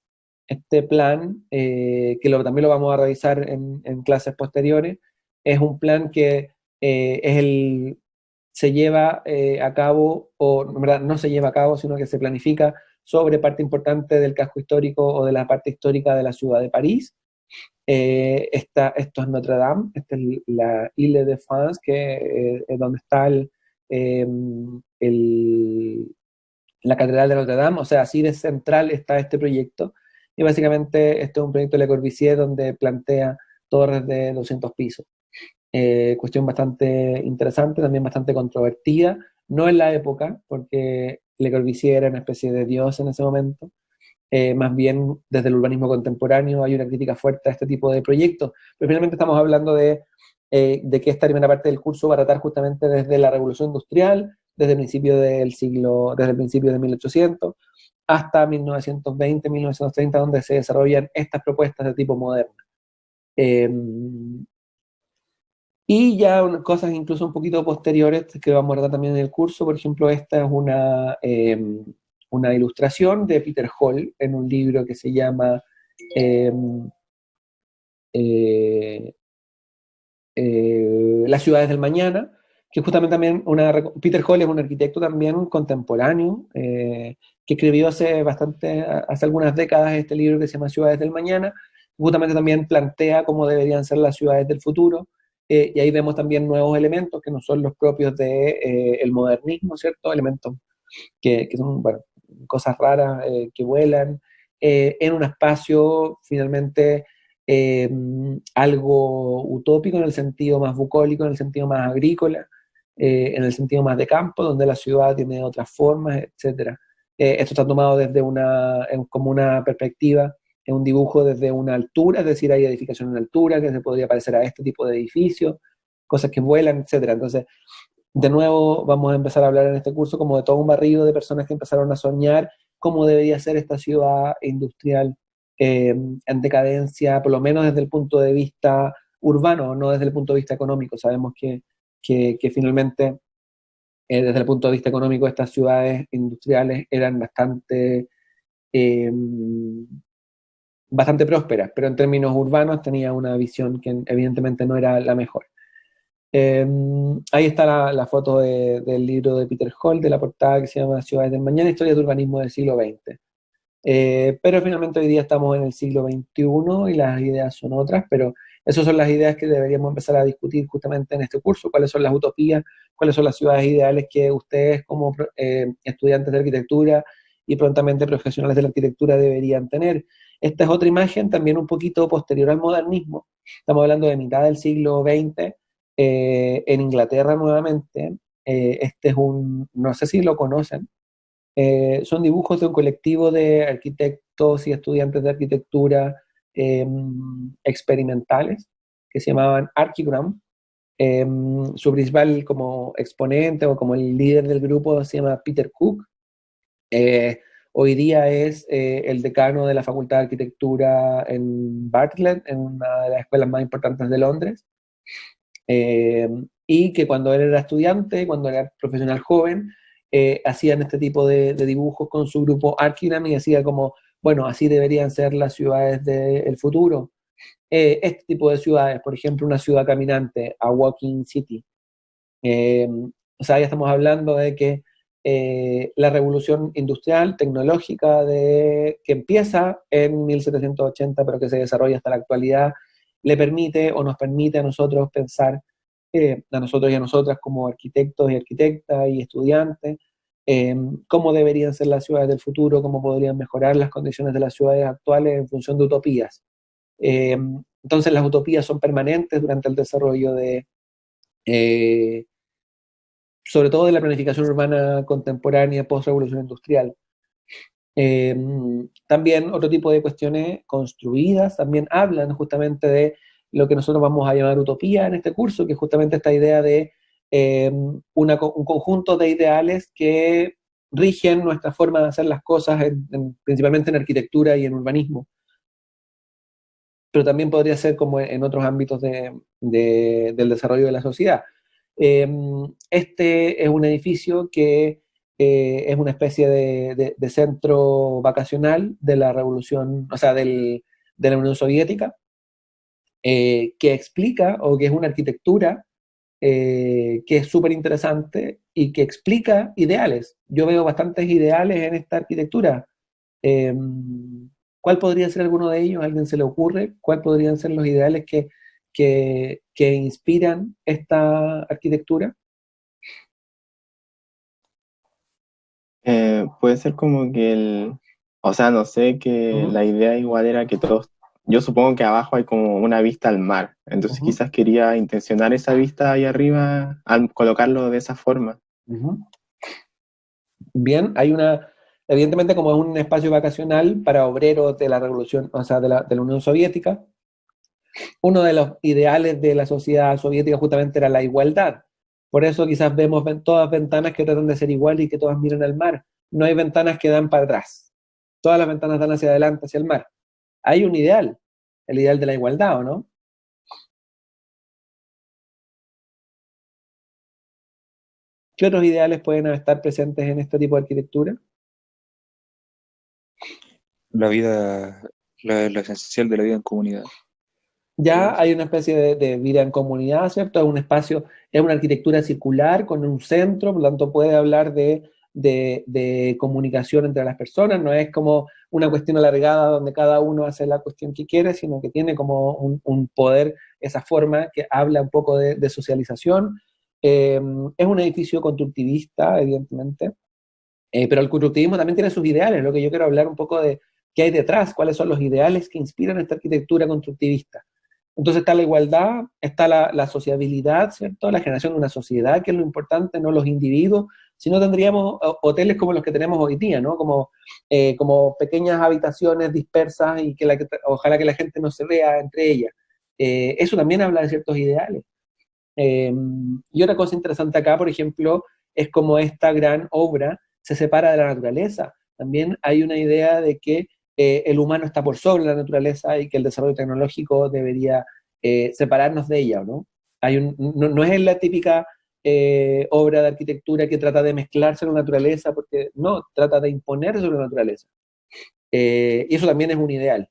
Este plan, también lo vamos a revisar en clases posteriores, es un plan que se lleva a cabo, o en verdad no se lleva a cabo, sino que se planifica sobre parte importante del casco histórico o de la parte histórica de la ciudad de París, Esto es Notre Dame, esta es la Ile de France, que es donde está eh, el- la Catedral de Notre Dame, o sea, así de central está este proyecto. Y básicamente este es un proyecto de Le Corbusier donde plantea torres de 200 pisos. Cuestión bastante interesante, también bastante controvertida, no en la época, porque Le Corbusier era una especie de dios en ese momento. Más bien desde el urbanismo contemporáneo hay una crítica fuerte a este tipo de proyectos, pero finalmente estamos hablando de que esta primera parte del curso va a tratar justamente desde la revolución industrial, desde el principio del siglo, desde el principio de 1800 hasta 1920, 1930, donde se desarrollan estas propuestas de tipo moderno. Eh, y ya cosas incluso un poquito posteriores que vamos a tratar también en el curso. Por ejemplo, esta es una ilustración de Peter Hall en un libro que se llama eh, eh, Las ciudades del mañana, que es justamente también Peter Hall es un arquitecto también contemporáneo, que escribió hace algunas décadas este libro que se llama Ciudades del Mañana, justamente también plantea cómo deberían ser las ciudades del futuro, y ahí vemos también nuevos elementos que no son los propios de el modernismo, ¿cierto? Elementos que son, bueno, cosas raras que vuelan, en un espacio finalmente eh, algo utópico en el sentido más bucólico, en el sentido más agrícola, en el sentido más de campo, donde la ciudad tiene otras formas, etcétera. Esto está tomado desde como una perspectiva, en un dibujo desde una altura, es decir, hay edificación en altura que se podría parecer a este tipo de edificios, cosas que vuelan, etcétera. Entonces, de nuevo vamos a empezar a hablar en este curso como de todo un barrido de personas que empezaron a soñar cómo debería ser esta ciudad industrial en decadencia, por lo menos desde el punto de vista urbano, no desde el punto de vista económico. Sabemos que finalmente, desde el punto de vista económico, estas ciudades industriales eran eh, bastante prósperas, pero en términos urbanos tenía una visión que evidentemente no era la mejor. Ahí está la foto del libro de Peter Hall, de la portada que se llama Ciudades del Mañana, Historia de Urbanismo del siglo XX. Pero finalmente hoy día estamos en el siglo XXI y las ideas son otras, pero esas son las ideas que deberíamos empezar a discutir justamente en este curso, cuáles son las utopías, cuáles son las ciudades ideales que ustedes como estudiantes de arquitectura y prontamente profesionales de la arquitectura deberían tener. Esta es otra imagen también un poquito posterior al modernismo, estamos hablando de mitad del siglo XX, en Inglaterra nuevamente. Este es no sé si lo conocen, son dibujos de un colectivo de arquitectos y estudiantes de arquitectura eh, experimentales que se llamaban Archigram. Su principal como exponente o como el líder del grupo se llama Peter Cook. Eh, Hoy día es el decano de la Facultad de Arquitectura en Bartlett, en una de las escuelas más importantes de Londres. Eh, y que cuando él era estudiante, cuando era profesional joven, hacían este tipo de dibujos con su grupo Archigram y decía como, bueno, así deberían ser las ciudades del futuro. Este tipo de ciudades, por ejemplo, una ciudad caminante, a walking city. O sea, ya estamos hablando de que la revolución industrial, tecnológica, que empieza en 1780, pero que se desarrolla hasta la actualidad, le permite o nos permite a nosotros pensar, a nosotros y a nosotras como arquitectos y arquitectas y estudiantes, cómo deberían ser las ciudades del futuro, cómo podrían mejorar las condiciones de las ciudades actuales en función de utopías. Eh, entonces las utopías son permanentes durante el desarrollo eh, sobre todo de la planificación urbana contemporánea post-revolución industrial. Eh, También otro tipo de cuestiones construidas también hablan justamente de lo que nosotros vamos a llamar utopía en este curso, que es justamente esta idea de un conjunto de ideales que rigen nuestra forma de hacer las cosas, principalmente en arquitectura y en urbanismo, pero también podría ser como en otros ámbitos del desarrollo de la sociedad. Este es un edificio que es una especie de centro vacacional de la revolución, o sea, de la Unión Soviética, que explica, o que es una arquitectura que es súper interesante y que explica ideales. Yo veo bastantes ideales en esta arquitectura. Eh, ¿Cuál podría ser alguno de ellos? ¿A alguien se le ocurre? ¿Cuál podrían ser los ideales que inspiran esta arquitectura? Puede ser como que o sea, no sé, que Ujú, la idea igual era que todos, yo supongo que abajo hay como una vista al mar, entonces ujú, quizás quería intencionar esa vista ahí arriba al colocarlo de esa forma. ujú. Bien, evidentemente como es un espacio vacacional para obreros de la revolución, o sea, de la Unión Soviética, uno de los ideales de la sociedad soviética justamente era la igualdad. Por eso quizás vemos todas ventanas que tratan de ser iguales y que todas miran al mar. No hay ventanas que dan para atrás. Todas las ventanas dan hacia adelante, hacia el mar. Hay un ideal, el ideal de la igualdad, ¿o no? ¿Qué otros ideales pueden estar presentes en este tipo de arquitectura? La vida, lo esencial de la vida en comunidad. Ya hay una especie de vida en comunidad, ¿cierto? Es un espacio, es una arquitectura circular con un centro, por lo tanto puede hablar de comunicación entre las personas, no es como una cuestión alargada donde cada uno hace la cuestión que quiere, sino que tiene como un poder, esa forma que habla un poco de socialización. Es un edificio constructivista, evidentemente, pero el constructivismo también tiene sus ideales, lo que yo quiero hablar un poco de qué hay detrás, cuáles son los ideales que inspiran esta arquitectura constructivista. Entonces está la igualdad, está la sociabilidad, ¿cierto? La generación de una sociedad, que es lo importante, no los individuos, si no tendríamos hoteles como los que tenemos hoy día, ¿no? Como pequeñas habitaciones dispersas y ojalá que la gente no se vea entre ellas. Eso también habla de ciertos ideales. Y otra cosa interesante acá, por ejemplo, es como esta gran obra se separa de la naturaleza. También hay una idea de que el humano está por sobre la naturaleza y que el desarrollo tecnológico debería separarnos de ella, ¿no? No es la típica obra de arquitectura que trata de mezclarse con la naturaleza, porque no, trata de imponer sobre la naturaleza. Y eso también es un ideal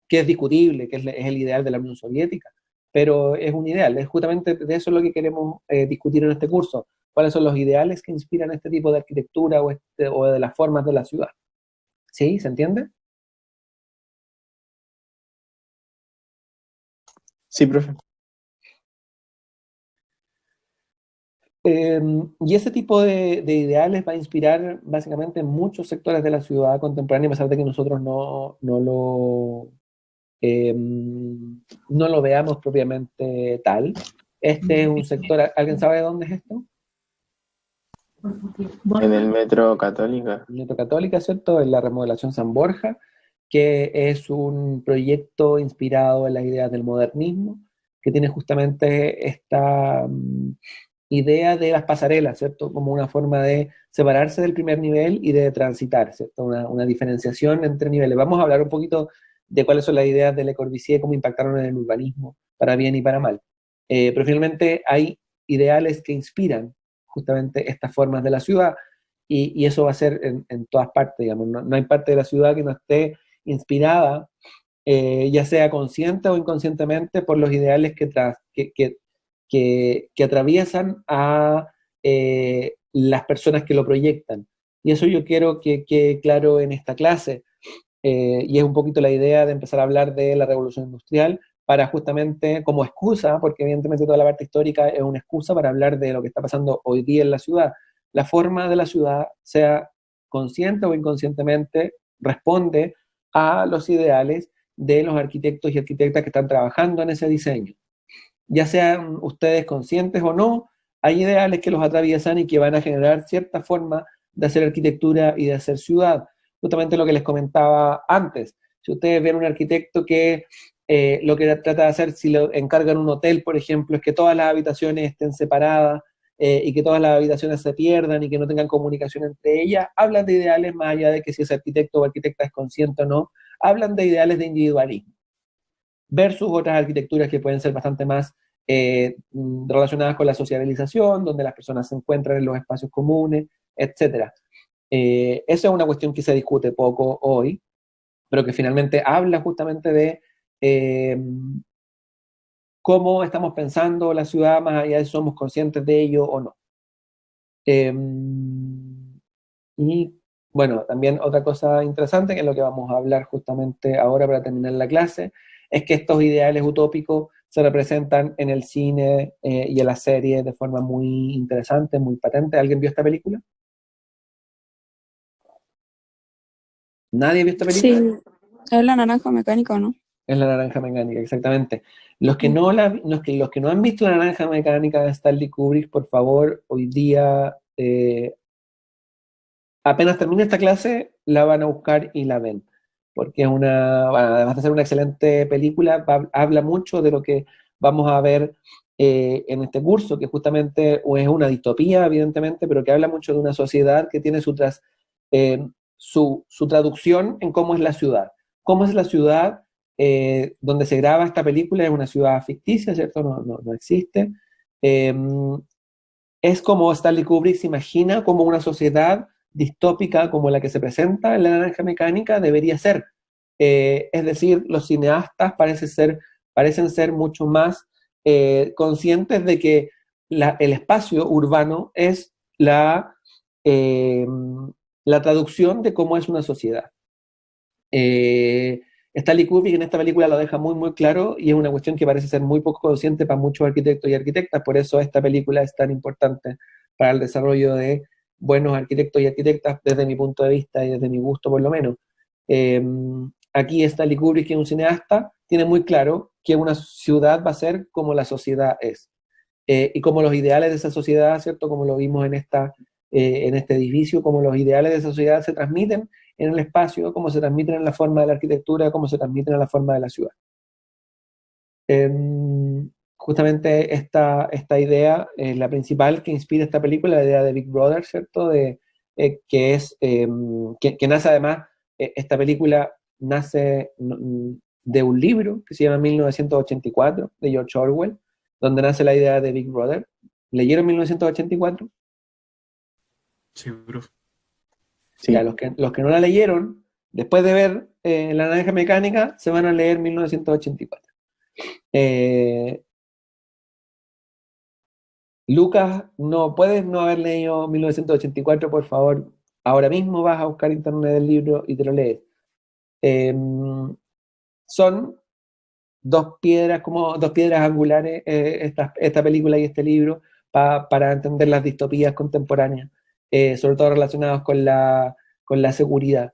que es discutible, que es el ideal de la Unión Soviética, pero es un ideal, es justamente de eso lo que queremos discutir en este curso, cuáles son los ideales que inspiran este tipo de arquitectura o de las formas de la ciudad. ¿Sí? ¿Se entiende? Sí, profe. Y ese tipo de ideales va a inspirar básicamente muchos sectores de la ciudad contemporánea, a pesar de que nosotros no lo veamos propiamente tal. Este es un sector, ¿alguien sabe de dónde es esto? En el metro Católica. Neto Católica, ¿cierto? En la remodelación San Borja, que es un proyecto inspirado en las ideas del modernismo, que tiene justamente esta idea de las pasarelas, ¿cierto? Como una forma de separarse del primer nivel y de transitar, ¿cierto? Una diferenciación entre niveles. Vamos a hablar un poquito de cuáles son las ideas de Le Corbusier, cómo impactaron en el urbanismo, para bien y para mal. Pero finalmente hay ideales que inspiran justamente estas formas de la ciudad y eso va a ser en todas partes, digamos. No hay parte de la ciudad que no esté inspirada, ya sea consciente o inconscientemente, por los ideales que atraviesan a las personas que lo proyectan. Y eso yo quiero que quede claro en esta clase. Y es un poquito la idea de empezar a hablar de la revolución industrial para justamente como excusa, porque evidentemente toda la parte histórica es una excusa para hablar de lo que está pasando hoy día en la ciudad. La forma de la ciudad, sea consciente o inconscientemente, responde a los ideales de los arquitectos y arquitectas que están trabajando en ese diseño. Ya sean ustedes conscientes o no, hay ideales que los atraviesan y que van a generar cierta forma de hacer arquitectura y de hacer ciudad. Justamente lo que les comentaba antes. Si ustedes ven un arquitecto que lo que trata de hacer, si lo encargan un hotel, por ejemplo, es que todas las habitaciones estén separadas y que todas las habitaciones se pierdan y que no tengan comunicación entre ellas, hablan de ideales más allá de que si ese arquitecto o arquitecta es consciente o no, hablan de ideales de individualismo versus otras arquitecturas que pueden ser bastante más relacionadas con la sociabilización, donde las personas se encuentran en los espacios comunes, etcétera. Esa es una cuestión que se discute poco hoy, pero que finalmente habla justamente de eh, cómo estamos pensando la ciudad, más allá de si somos conscientes de ello o no. Y Bueno, también otra cosa interesante, que es lo que vamos a hablar justamente ahora para terminar la clase, es que estos ideales utópicos se representan en el cine y en las series de forma muy interesante, muy patente. ¿Alguien vio esta película? ¿Nadie vio esta Sí, película? es la naranja mecánica, ¿o no? Es La Naranja Mecánica, exactamente. Los que Mm. los que no han visto La Naranja Mecánica de Stanley Kubrick, por favor, hoy día, apenas termine esta clase, la van a buscar y la ven. Porque es una, bueno, además de ser una excelente película, habla mucho de lo que vamos a ver en este curso, que justamente es una distopía, evidentemente, pero que habla mucho de una sociedad que tiene su traducción en cómo es la ciudad. ¿Cómo es la ciudad donde se graba esta película? Es una ciudad ficticia, ¿cierto? No existe. Eh, es como Stanley Kubrick se imagina como una sociedad distópica como la que se presenta en La Naranja Mecánica debería ser. Es decir, los cineastas parecen ser mucho más conscientes de que el espacio urbano es eh, la traducción de cómo es una sociedad. Eh, Stanley Kubrick en esta película lo deja muy, muy claro y es una cuestión que parece ser muy poco consciente para muchos arquitectos y arquitectas, por eso esta película es tan importante para el desarrollo de buenos arquitectos y arquitectas desde mi punto de vista y desde mi gusto por lo menos. Eh, Aquí Stanley Kubrick, que es un cineasta, tiene muy claro que una ciudad va a ser como la sociedad es. Y como los ideales de esa sociedad, ¿cierto? Como lo vimos en este edificio, como los ideales de esa sociedad se transmiten en el espacio, como se transmiten en la forma de la arquitectura, como se transmiten en la forma de la ciudad. Eh, Justamente esta idea es la principal que inspira esta película, la idea de Big Brother, ¿cierto? Que es, que nace además, esta película nace de un libro que se llama 1984, de George Orwell, donde nace la idea de Big Brother. ¿Leyeron 1984? Sí, profe. Ya, Sí, los que no la leyeron, después de ver La Naranja Mecánica, se van a leer 1984. Eh, Lucas, no puedes no haber leído 1984, por favor. Ahora mismo vas a buscar internet del libro y te lo lees. Eh, Son como dos piedras angulares, esta película y este libro, para entender las distopías contemporáneas, sobre todo relacionadas con la seguridad,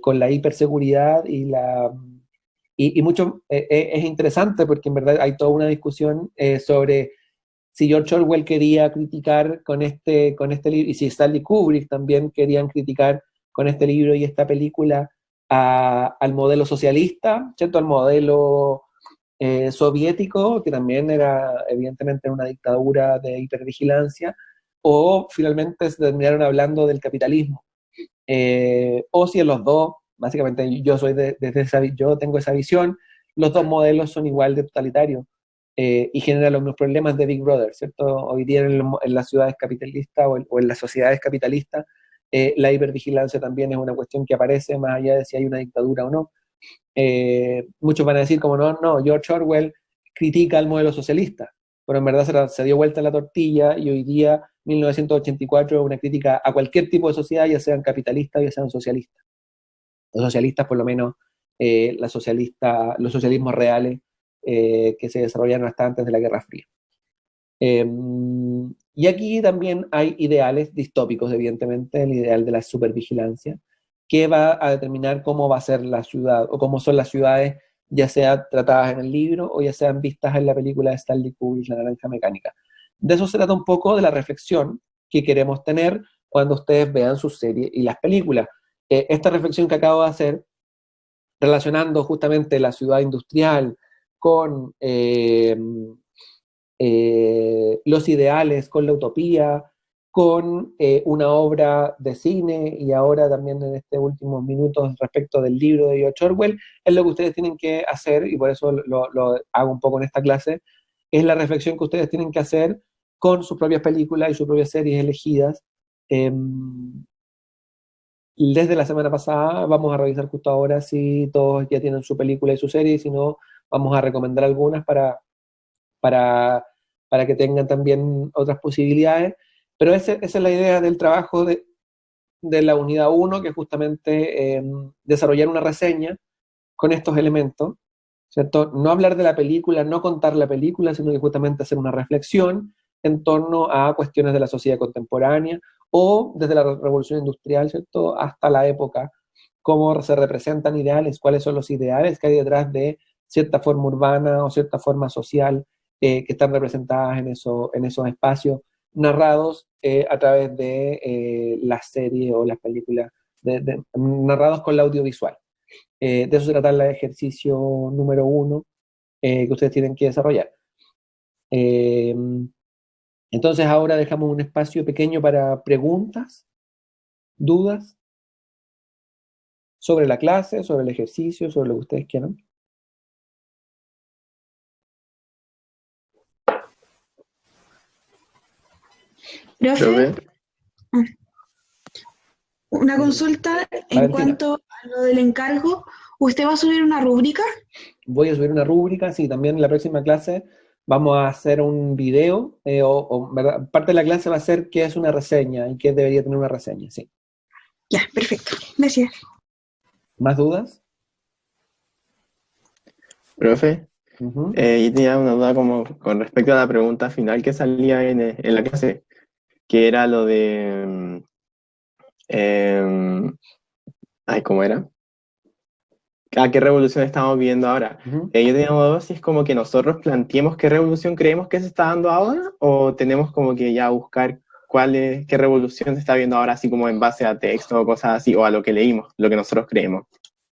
con la hiperseguridad y mucho, es interesante porque en verdad hay toda una discusión sobre si George Orwell quería criticar con este libro, y si Stanley Kubrick también querían criticar con este libro y esta película al modelo socialista, ¿cierto? Al modelo soviético, que también era evidentemente una dictadura de hipervigilancia, o finalmente se terminaron hablando del capitalismo. O si en los dos, básicamente yo soy yo tengo esa visión, los dos modelos son igual de totalitarios y generan los mismos problemas de Big Brother, ¿cierto? Hoy día en las ciudades capitalistas o en las sociedades capitalistas, la hipervigilancia también es una cuestión que aparece más allá de si hay una dictadura o no. Muchos van a decir como no, George Orwell critica al modelo socialista, pero en verdad se dio vuelta la tortilla y hoy día 1984 es una crítica a cualquier tipo de sociedad, ya sean capitalistas, ya sean socialistas. Los socialistas, por lo menos, los socialismos reales que se desarrollaron hasta antes de la Guerra Fría. Y aquí también hay ideales distópicos, evidentemente, el ideal de la supervigilancia, que va a determinar cómo va a ser la ciudad o cómo son las ciudades, ya sea tratadas en el libro o ya sean vistas en la película de Stanley Kubrick, La Naranja Mecánica. De eso se trata un poco de la reflexión que queremos tener cuando ustedes vean sus series y las películas. Esta reflexión que acabo de hacer, relacionando justamente la ciudad industrial con los ideales, con la utopía, con una obra de cine y ahora también en estos últimos minutos respecto del libro de George Orwell, es lo que ustedes tienen que hacer, y por eso lo hago un poco en esta clase, es la reflexión que ustedes tienen que hacer con sus propias películas y sus propias series elegidas. Eh, Desde la semana pasada vamos a revisar justo ahora si todos ya tienen su película y su serie, y si no, vamos a recomendar algunas para, para que tengan también otras posibilidades. Pero esa es la idea del trabajo de la unidad 1, que es justamente desarrollar una reseña con estos elementos, ¿cierto? No hablar de la película, no contar la película, sino que justamente hacer una reflexión en torno a cuestiones de la sociedad contemporánea o desde la revolución industrial, ¿cierto?, hasta la época, cómo se representan ideales, cuáles son los ideales que hay detrás de cierta forma urbana o cierta forma social que están representadas en esos espacios narrados a través de las series o las películas, narrados con la audiovisual. De eso se trata el ejercicio número 1 que ustedes tienen que desarrollar. Entonces ahora dejamos un espacio pequeño para preguntas, dudas sobre la clase, sobre el ejercicio, sobre lo que ustedes quieran. Profe, Profe, una consulta en Valentina. cuanto a lo del encargo. ¿Usted va a subir una rúbrica? Voy a subir una rúbrica, sí, también en la próxima clase vamos a hacer un video, ¿verdad? Parte de la clase va a ser qué es una reseña y qué debería tener una reseña, sí. Ya, perfecto. Gracias. ¿Más dudas? profe, Ujú. yo tenía una duda como con respecto a la pregunta final que salía en la clase, que era lo de, ay, ¿cómo era? ¿A qué revolución estamos viendo ahora? Ujú. Yo tenía una duda si es como que nosotros planteemos qué revolución creemos que se está dando ahora, o tenemos como que ya buscar qué revolución se está viendo ahora, así como en base a texto o cosas así, o a lo que leímos, lo que nosotros creemos.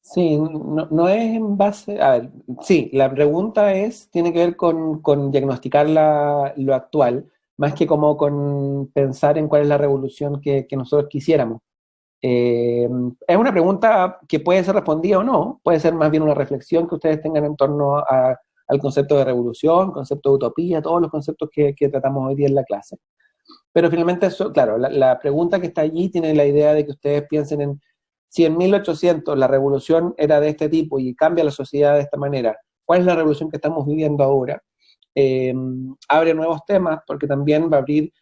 Sí, no es en base, a ver, sí, la pregunta tiene que ver con diagnosticar lo actual, más que como con pensar en cuál es la revolución que nosotros quisiéramos. Es una pregunta que puede ser respondida o no, puede ser más bien una reflexión que ustedes tengan en torno al concepto de revolución, concepto de utopía, todos los conceptos que tratamos hoy día en la clase. Pero finalmente, eso, claro, la pregunta que está allí tiene la idea de que ustedes piensen en si en 1800 la revolución era de este tipo y cambia la sociedad de esta manera, ¿cuál es la revolución que estamos viviendo ahora? Abre nuevos temas porque también va a abrir,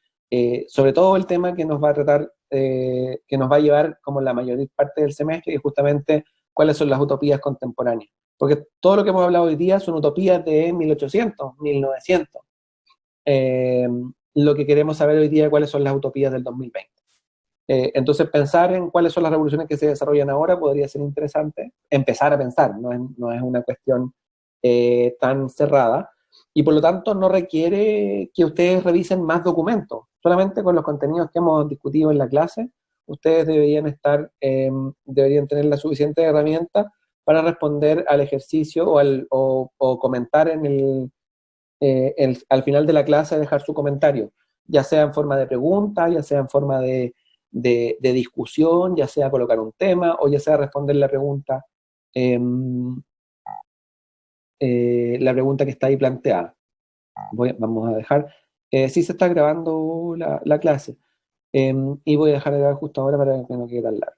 sobre todo el tema que nos va a tratar, que nos va a llevar como la mayor parte del semestre, y justamente cuáles son las utopías contemporáneas. Porque todo lo que hemos hablado hoy día son utopías de 1800, 1900. Lo que queremos saber hoy día es cuáles son las utopías del 2020. Entonces, pensar en cuáles son las revoluciones que se desarrollan ahora podría ser interesante. Empezar a pensar, no es una cuestión tan cerrada, y por lo tanto no requiere que ustedes revisen más documentos. Solamente con los contenidos que hemos discutido en la clase, ustedes deberían tener la suficiente herramienta para responder al ejercicio o comentar al final de la clase, dejar su comentario, ya sea en forma de pregunta, ya sea en forma de discusión, ya sea colocar un tema o ya sea responder la pregunta que está ahí planteada. Vamos a dejar, sí se está grabando la clase, y voy a dejar de grabar justo ahora para que no quede tan largo.